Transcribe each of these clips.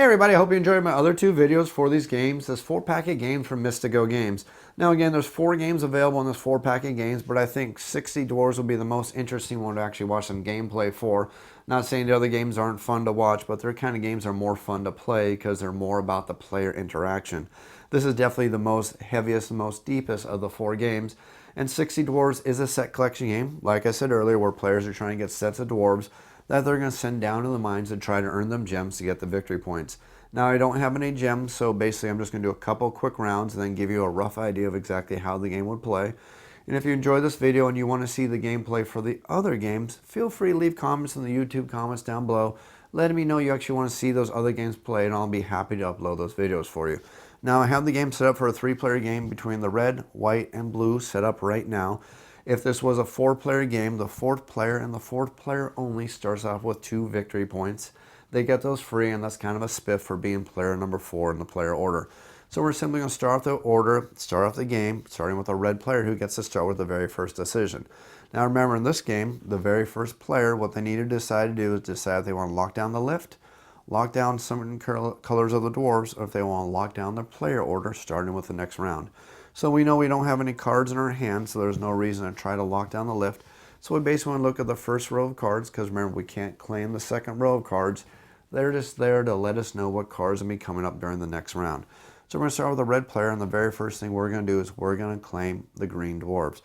Hey everybody, I hope you enjoyed my other two videos for these games. This 4-pack of games from Mystigo Games. Now again, there's 4 games available in this 4-pack of games, but I think 60 Dwarves will be the most interesting one to actually watch some gameplay for. Not saying the other games aren't fun to watch, but their kind of games are more fun to play because they're more about the player interaction. This is definitely the most heaviest and most deepest of the 4 games. And 60 Dwarves is a set collection game, like I said earlier, where players are trying to get sets of dwarves that they're going to send down to the mines and try to earn them gems to get the victory points. Now I don't have any gems, so basically I'm just going to do a couple quick rounds and then give you a rough idea of exactly how the game would play. And if you enjoyed this video and you want to see the gameplay for the other games, feel free to leave comments in the YouTube comments down below, letting me know you actually want to see those other games played, and I'll be happy to upload those videos for you. Now I have the game set up for a 3-player game between the red, white, and blue set up right now. If this was a 4-player game, the 4th player and the 4th player only starts off with 2 victory points. They get those free, and that's kind of a spiff for being player number 4 in the player order. So we're simply going to start off the order, start off the game, starting with a red player who gets to start with the very first decision. Now remember, in this game, the very first player, what they need to decide to do is decide if they want to lock down the lift, lock down certain colors of the dwarves, or if they want to lock down the player order starting with the next round. So we know we don't have any cards in our hand, so there's no reason to try to lock down the lift. So we basically want to look at the first row of cards, because remember, we can't claim the second row of cards. They're just there to let us know what cards are going to be coming up during the next round. So we're going to start with the red player, and the very first thing we're going to do is we're going to claim the green dwarves.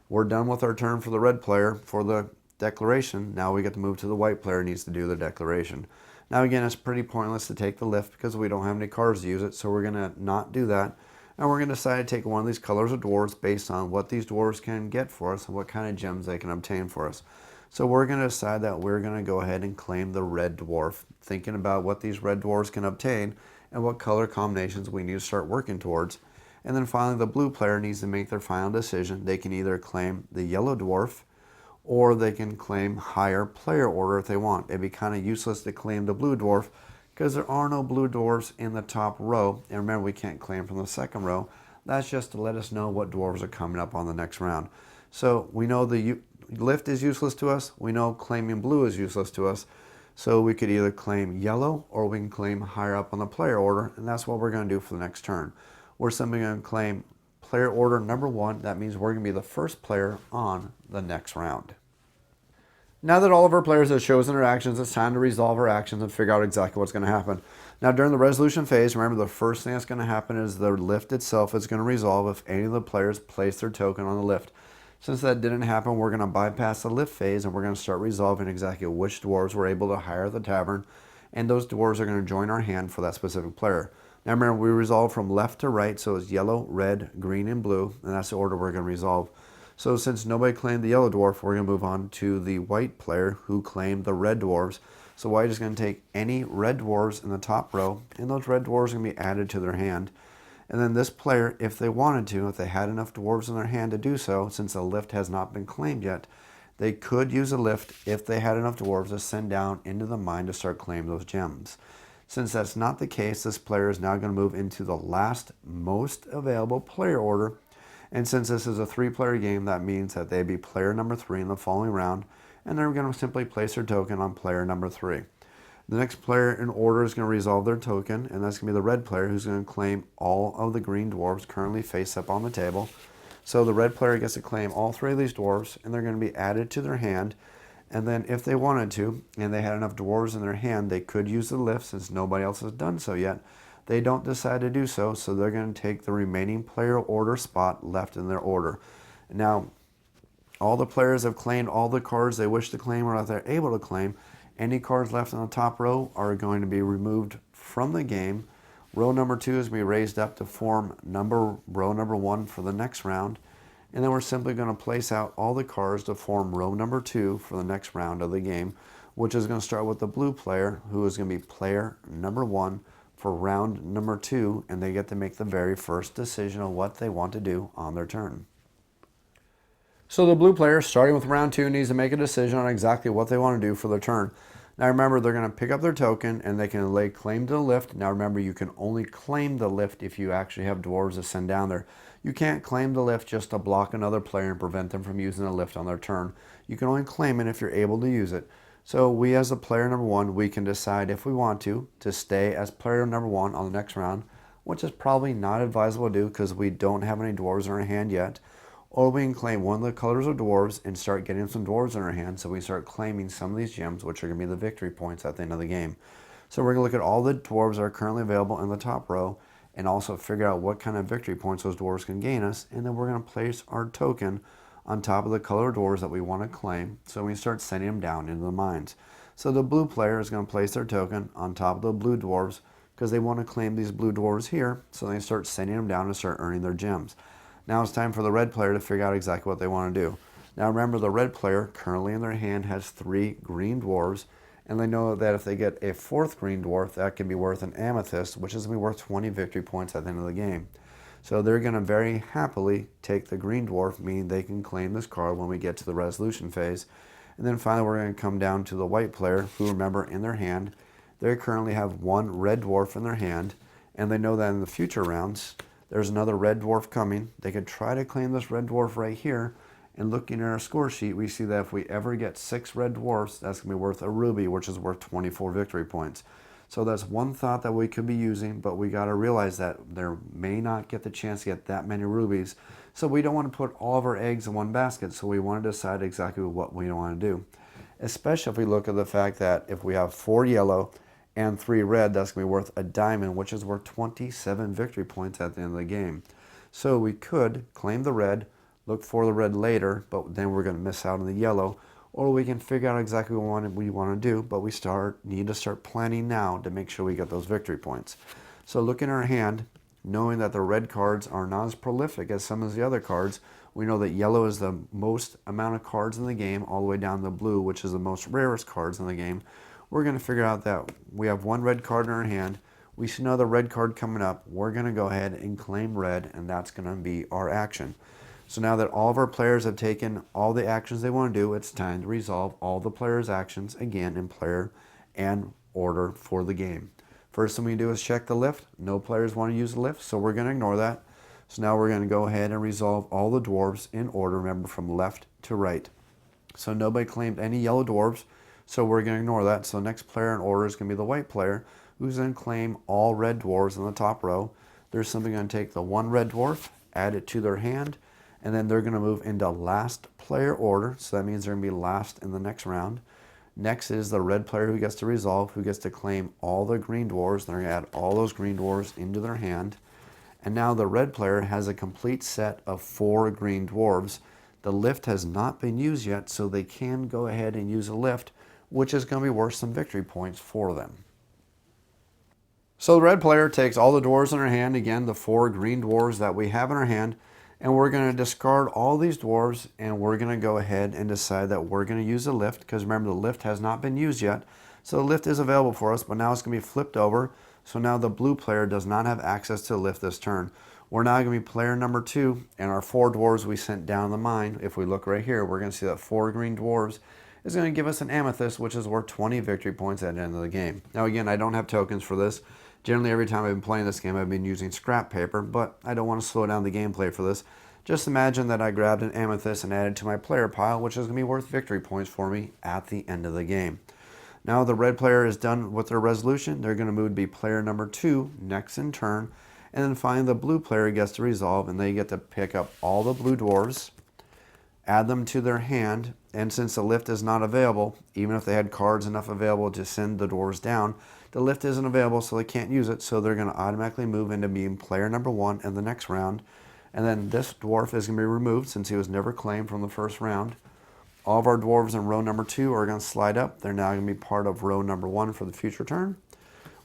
We're done with our turn for the red player for the declaration. Now we get to move to the white player who needs to do the declaration. Now again, it's pretty pointless to take the lift because we don't have any cards to use it, so we're going to not do that. And we're going to decide to take one of these colors of dwarves based on what these dwarves can get for us and what kind of gems they can obtain for us. So we're going to decide that we're going to go ahead and claim the red dwarf, thinking about what these red dwarves can obtain and what color combinations we need to start working towards. And then finally, the blue player needs to make their final decision. They can either claim the yellow dwarf or they can claim higher player order if they want. It'd be kind of useless to claim the blue dwarf because there are no blue dwarves in the top row. And remember, we can't claim from the second row. That's just to let us know what dwarves are coming up on the next round. So we know the lift is useless to us. We know claiming blue is useless to us. So we could either claim yellow or we can claim higher up on the player order. And that's what we're going to do for the next turn. We're simply going to claim player order number 1. That means we're going to be the first player on the next round. Now that all of our players have chosen their actions, it's time to resolve our actions and figure out exactly what's going to happen. Now during the resolution phase, remember the first thing that's going to happen is the lift itself is going to resolve if any of the players place their token on the lift. Since that didn't happen, we're going to bypass the lift phase and we're going to start resolving exactly which dwarves we're able to hire at the tavern, and those dwarves are going to join our hand for that specific player. Now remember, we resolve from left to right, so it's yellow, red, green, and blue, and that's the order we're going to resolve. So since nobody claimed the yellow dwarf, we're going to move on to the white player who claimed the red dwarves. So white is going to take any red dwarves in the top row, and those red dwarves are going to be added to their hand. And then this player, if they wanted to, if they had enough dwarves in their hand to do so, since the lift has not been claimed yet, they could use a lift if they had enough dwarves to send down into the mine to start claiming those gems. Since that's not the case, this player is now going to move into the last most available player order. And since this is a 3-player game, that means that they'd be player number 3 in the following round, and they're going to simply place their token on player number 3. The next player in order is going to resolve their token, and that's going to be the red player who's going to claim all of the green dwarves currently face up on the table. So the red player gets to claim all 3 of these dwarves, and they're going to be added to their hand. And then if they wanted to, and they had enough dwarves in their hand, they could use the lift since nobody else has done so yet. They don't decide to do so, so they're going to take the remaining player order spot left in their order. Now, all the players have claimed all the cards they wish to claim or that they're able to claim. Any cards left in the top row are going to be removed from the game. Row number 2 is going to be raised up to form row number 1 for the next round. And then we're simply going to place out all the cards to form row number 2 for the next round of the game, which is going to start with the blue player, who is going to be player number 1 for round number 2, and they get to make the very first decision of what they want to do on their turn. So the blue player, starting with round 2, needs to make a decision on exactly what they want to do for their turn. Now remember, they're going to pick up their token and they can lay claim to the lift. Now remember, you can only claim the lift if you actually have dwarves to send down there. You can't claim the lift just to block another player and prevent them from using the lift on their turn. You can only claim it if you're able to use it. So we as the player number one, we can decide if we want to stay as player number one on the next round, which is probably not advisable to do because we don't have any dwarves in our hand yet. Or we can claim one of the colors of dwarves and start getting some dwarves in our hand, so we start claiming some of these gems, which are going to be the victory points at the end of the game. So we're going to look at all the dwarves that are currently available in the top row and also figure out what kind of victory points those dwarves can gain us, and then we're going to place our token on top of the color dwarves that we want to claim, so we start sending them down into the mines. So the blue player is going to place their token on top of the blue dwarves because they want to claim these blue dwarves here, so they start sending them down and start earning their gems. Now it's time for the red player to figure out exactly what they want to do. Now remember, the red player currently in their hand has 3 green dwarves, and they know that if they get a 4th green dwarf, that can be worth an amethyst, which is going to be worth 20 victory points at the end of the game. So they're going to very happily take the green dwarf, meaning they can claim this card when we get to the resolution phase. And then finally we're going to come down to the white player, who, remember, in their hand, they currently have 1 red dwarf in their hand, and they know that in the future rounds, there's another red dwarf coming. They could try to claim this red dwarf right here, and looking at our score sheet, we see that if we ever get 6 red dwarfs, that's going to be worth a ruby, which is worth 24 victory points. So that's one thought that we could be using, but we got to realize that there may not get the chance to get that many rubies. So we don't want to put all of our eggs in one basket, so we want to decide exactly what we want to do. Especially if we look at the fact that if we have 4 yellow and 3 red, that's going to be worth a diamond, which is worth 27 victory points at the end of the game. So we could claim the red, look for the red later, but then we're going to miss out on the yellow. Or we can figure out exactly what we want to do, but we need to start planning now to make sure we get those victory points. So looking at our hand, knowing that the red cards are not as prolific as some of the other cards, we know that yellow is the most amount of cards in the game, all the way down to blue, which is the most rarest cards in the game. We're going to figure out that we have 1 red card in our hand. We see another red card coming up. We're going to go ahead and claim red, and that's going to be our action. So now that all of our players have taken all the actions they want to do, it's time to resolve all the players' actions again in player and order for the game. First thing we do is check the lift. No players want to use the lift, so we're going to ignore that. So now we're going to go ahead and resolve all the dwarves in order, remember, from left to right. So nobody claimed any yellow dwarves, so we're going to ignore that. So next player in order is going to be the white player, who's going to claim all red dwarves in the top row. They're simply going to take the 1 red dwarf, add it to their hand, and then they're going to move into last player order, so that means they're going to be last in the next round. Next is the red player who gets to resolve, who gets to claim all the green dwarves. They're going to add all those green dwarves into their hand. And now the red player has a complete set of 4 green dwarves. The lift has not been used yet, so they can go ahead and use a lift, which is going to be worth some victory points for them. So the red player takes all the dwarves in her hand, again, the 4 green dwarves that we have in our hand, and we're going to discard all these dwarves, and we're going to go ahead and decide that we're going to use a lift, because remember, the lift has not been used yet. So the lift is available for us, but now it's going to be flipped over. So now the blue player does not have access to the lift this turn. We're now going to be player number 2, and our 4 dwarves we sent down the mine. If we look right here, we're going to see that 4 green dwarves is going to give us an amethyst, which is worth 20 victory points at the end of the game. Now again, I don't have tokens for this. Generally, every time I've been playing this game, I've been using scrap paper, but I don't want to slow down the gameplay for this. Just imagine that I grabbed an amethyst and added to my player pile, which is going to be worth victory points for me at the end of the game. Now the red player is done with their resolution. They're going to move to be player number 2 next in turn. And then finally, the blue player gets to resolve, and they get to pick up all the blue dwarves, add them to their hand, and since the lift is not available, even if they had cards enough available to send the dwarves down, the lift isn't available, so they can't use it, so they're going to automatically move into being player number 1 in the next round. And then this dwarf is going to be removed since he was never claimed from the first round. All of our dwarves in row number 2 are going to slide up. They're now going to be part of row number 1 for the future turn.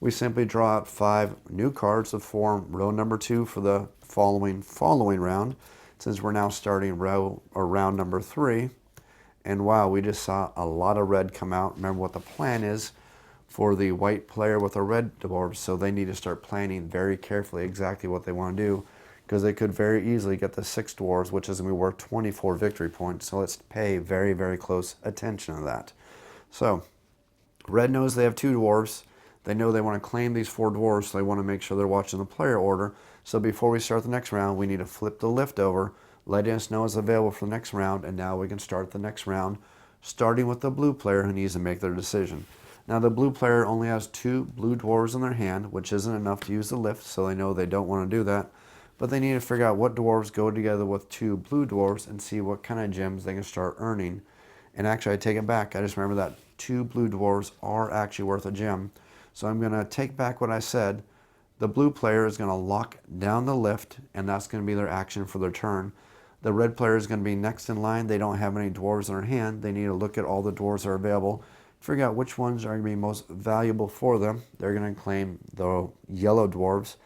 We simply draw out 5 new cards to form row number 2 for the following round, since we're now starting round number 3. And wow, we just saw a lot of red come out. Remember what the plan is for the white player with the red dwarves, so they need to start planning very carefully exactly what they want to do, because they could very easily get the 6 dwarves, which is going to be worth 24 victory points. So let's pay very, very close attention to that. So red knows they have 2 dwarves. They know they want to claim these 4 dwarves, so they want to make sure they're watching the player order. So before we start the next round, we need to flip the lift over, letting us know it's available for the next round, and now we can start the next round starting with the blue player who needs to make their decision. Now the blue player only has 2 blue dwarves in their hand, which isn't enough to use the lift, so they know they don't want to do that. But they need to figure out what dwarves go together with 2 blue dwarves and see what kind of gems they can start earning. And actually, I take it back. I just remember that 2 blue dwarves are actually worth a gem. So I'm going to take back what I said. The blue player is going to lock down the lift, and that's going to be their action for their turn. The red player is going to be next in line. They don't have any dwarves in their hand. They need to look at all the dwarves that are available, figure out which ones are going to be most valuable for them. They're going to claim the yellow dwarves.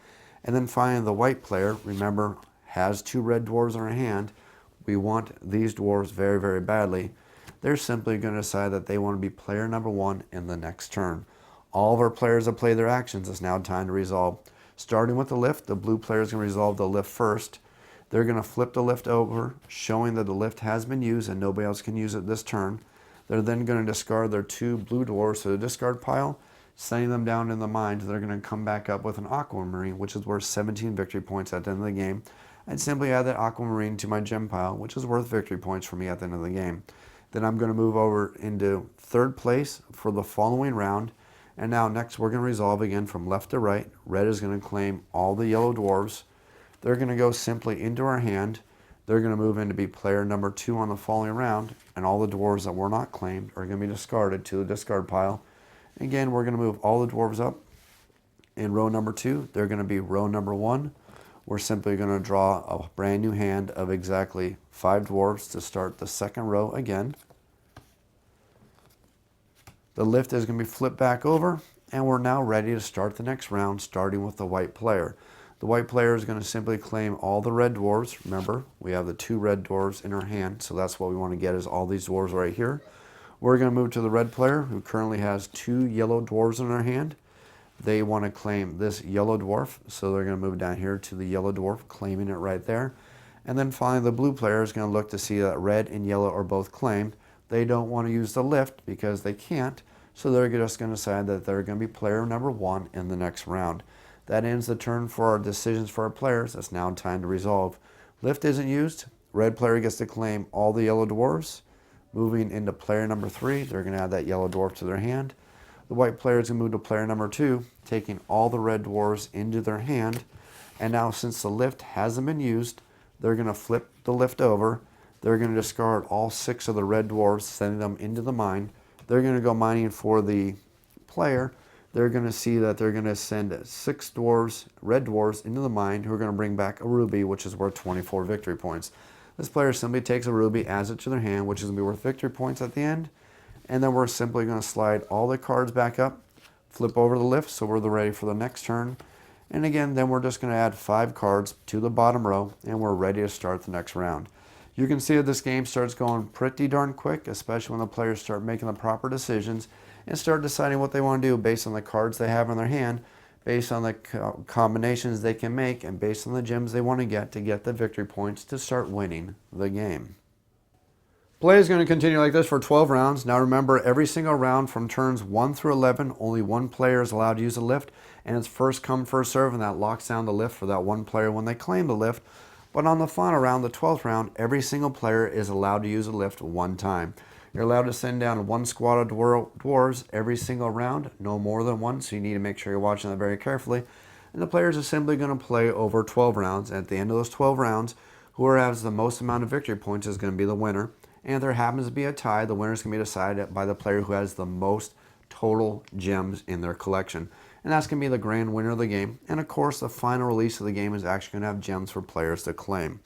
And then finally, the white player, remember, has 2 red dwarves in their hand. We want these dwarves very, very badly. They're simply going to decide that they want to be player number 1 in the next turn. All of our players have played their actions. It's now time to resolve. Starting with the lift, the blue player is going to resolve the lift first. They're going to flip the lift over, showing that the lift has been used and nobody else can use it this turn. They're then going to discard their 2 blue dwarves to the discard pile, sending them down in the mine. They're going to come back up with an aquamarine, which is worth 17 victory points at the end of the game. I'd simply add that aquamarine to my gem pile, which is worth victory points for me at the end of the game. Then I'm going to move over into 3rd place for the following round. And now next we're going to resolve again from left to right. Red is going to claim all the yellow dwarves. They're going to go simply into our hand. They're going to move in to be player number 2 on the following round. And all the dwarves that were not claimed are going to be discarded to the discard pile. Again, we're going to move all the dwarves up in row number 2. They're going to be row number 1. We're simply going to draw a brand new hand of exactly 5 dwarves to start the 2nd row again. The lift is going to be flipped back over, and we're now ready to start the next round, starting with the white player. The white player is going to simply claim all the red dwarves. Remember, we have the 2 red dwarves in our hand, so that's what we want to get is all these dwarves right here. We're going to move to the red player, who currently has 2 yellow dwarves in their hand. They want to claim this yellow dwarf, so they're going to move down here to the yellow dwarf, claiming it right there. And then finally, the blue player is going to look to see that red and yellow are both claimed. They don't want to use the lift because they can't, so they're just going to decide that they're going to be player number 1 in the next round. That ends the turn for our decisions for our players. It's now time to resolve. Lift isn't used. Red player gets to claim all the yellow dwarves. Moving into player number 3, they're going to add that yellow dwarf to their hand. The white player is going to move to player number 2, taking all the red dwarves into their hand. And now since the lift hasn't been used, they're going to flip the lift over. They're going to discard all 6 of the red dwarves, sending them into the mine. They're going to go mining for the player. They're going to see that they're going to send 6 dwarves, red dwarves, into the mine who are going to bring back a ruby, which is worth 24 victory points. This player simply takes a ruby, adds it to their hand, which is going to be worth victory points at the end. And then we're simply going to slide all the cards back up, flip over the lift, so we're ready for the next turn. And again, then we're just going to add 5 cards to the bottom row, and we're ready to start the next round. You can see that this game starts going pretty darn quick, especially when the players start making the proper decisions and start deciding what they want to do based on the cards they have in their hand, based on the combinations they can make, and based on the gems they want to get the victory points to start winning the game. Play is going to continue like this for 12 rounds. Now remember, every single round from turns 1 through 11, only 1 player is allowed to use a lift, and it's first come, first serve, and that locks down the lift for that 1 player when they claim the lift. But on the final round, the 12th round, every single player is allowed to use a lift 1 time. You're allowed to send down 1 squad of dwarves every single round, no more than 1, so you need to make sure you're watching that very carefully. And the players are simply going to play over 12 rounds. At the end of those 12 rounds, whoever has the most amount of victory points is going to be the winner. And if there happens to be a tie, the winner is going to be decided by the player who has the most total gems in their collection. And that's going to be the grand winner of the game. And of course, the final release of the game is actually going to have gems for players to claim.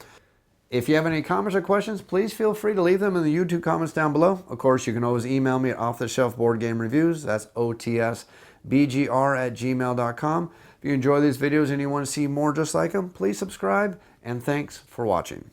If you have any comments or questions, please feel free to leave them in the YouTube comments down below. Of course, you can always email me at offtheshelfboardgamereviews. That's otsbgr@gmail.com. If you enjoy these videos and you want to see more just like them, please subscribe, and thanks for watching.